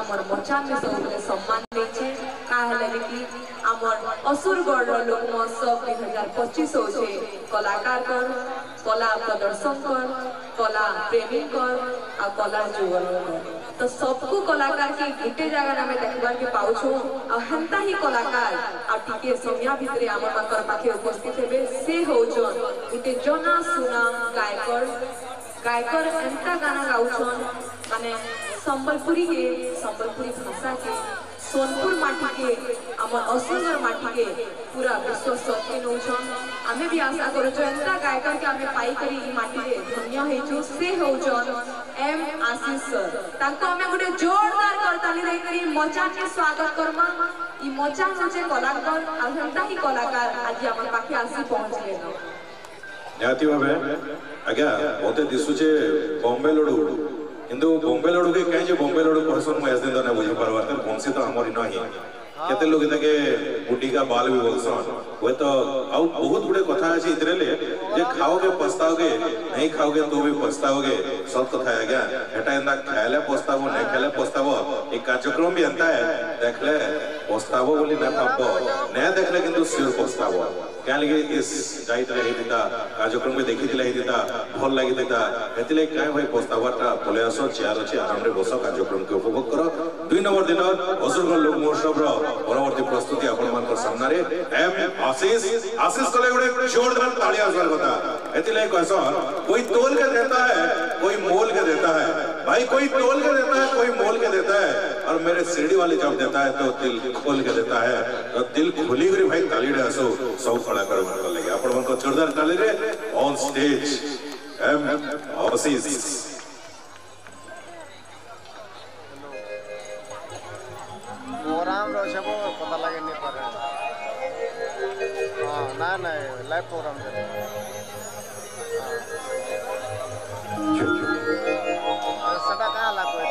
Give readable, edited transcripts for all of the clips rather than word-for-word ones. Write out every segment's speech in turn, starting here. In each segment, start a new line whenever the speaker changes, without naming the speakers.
आमर मचान में सबले सम्मान देछे काहे लगे कि आमर असुरगढ़ लोक महोत्सव 2025 होछे कलाकार कर कला प्रदर्शन कर कला प्रेमी कर आ कला जुगल कर तो सबको कलाकार के गोटे जगह में देखबार के पाउछु आ हंता ही कलाकार आ टिके समय भितरे आमर माकर पाखे उपस्थित हेबे से होछन गोटे जना सुना गायकर एंता गाना गाउछन माने संबलपुरी भाषा के सोनपुर माटी के आमर असुरगढ़ माटी के पूरा विश्व सत्य नौछन आमे भी आशा करू जो एंता गायकर के आमे पाई करी ई माटी रे धन्य हेछु से होछन एम आशीष सर ताको आमे गुटे जोरदार करताली दे करी मचान के स्वागत करमा ई मचान होचे कलाकार आ एंता ही कलाकार आज आमर पाखे आसी पहुंचले न
जाति भाबे आज्ञा मते दिसुचे बॉम्बे लडू किंतु बॉम्बे लडू के कहे बॉम्बे लडू कहसन मैं दिन ना बुझी पारवा त बंसी तो हमर नहीं केते लोग इनके बुड्डी का बाल भी बोलसन वो तो आउ बहुत गुडे कथा अछि इतरे ले जे खाओगे पछताओगे नहीं खाओगे तो भी पछताओगे सब कथा है क्या एटा एंदा खायले पछतावो नहीं खायले पछतावो एक कार्यक्रम भी अंता है देखले पछतावो बोली ना भाबो नहीं देखले किंतु सिर पछतावो क्या लगे इस जाइत रही दिता कार्यक्रम में देखि दिला दिता भल लागि दिता एतिले काय भाई पछतावाटा बोले आसो चेयर अछि आराम रे बसो कार्यक्रम के उपभोग करो 2 नंबर दिन असुरगढ़ लोक महोत्सव रो परवर्ती प्रस्तुति आपण मान सामने रे एम आशीष कले गुडे जोरदार ताली आसवार बता एतिले कहसो कोई तोल के देता है कोई मोल के देता है भाई कोई तोल के देता है कोई मोल के देता है और मेरे सीढ़ी वाले जब देता है तो दिल खोल के देता है तो दिल खुली गरी भाई ताली रे आसो सब कलाकार मन लगे आपण मन को जोरदार ताली रे ऑन स्टेज एम आशीष
प्रोग्राम रो सब पता लगे नहीं पर हां ना लाइव प्रोग्राम दे हां सदा का ला कोई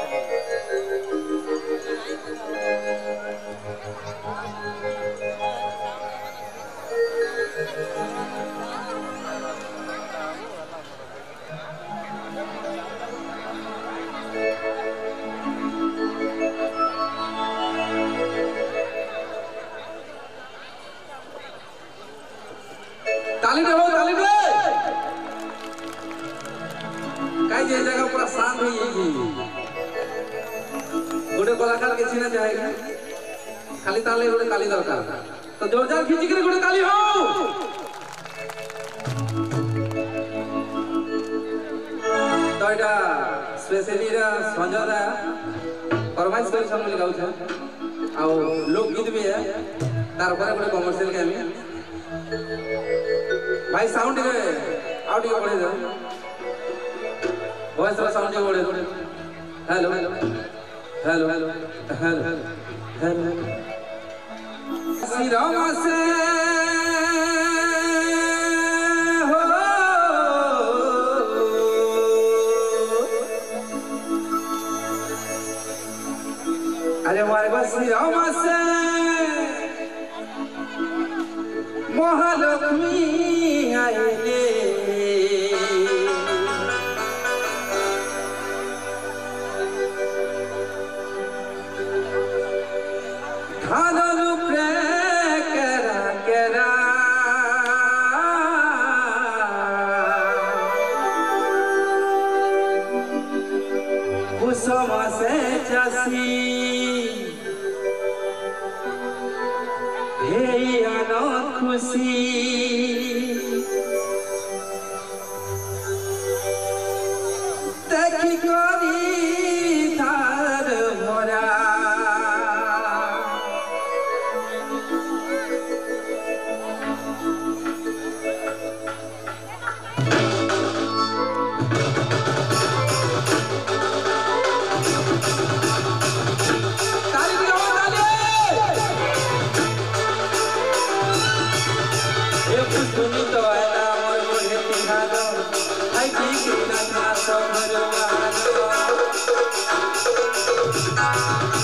ताली दे काई जे जगह पूरा शांत हो गई गोटे कलाकार के चिन्ह जाएगा खाली ताली गोटे ताली दरकार तो जोरदार खिंची के गोटे ताली हो तो एटा स्पेशली रा संजयदा फरमाइश कर सब गाउ छ आ लोक गीत भी है तार पर गोटे कमर्शियल के हमें भाई साउंड के आउट के बढ़े दो वॉइस रा साउंड के बढ़े दो hello hello hello hello Shri Ram से हो अरे मारे श्री राम से महालक्ष्मी आइले धान रूपे करा करा कुसुम से चासी हे आनंद खुशी देखी करी धार मोरा I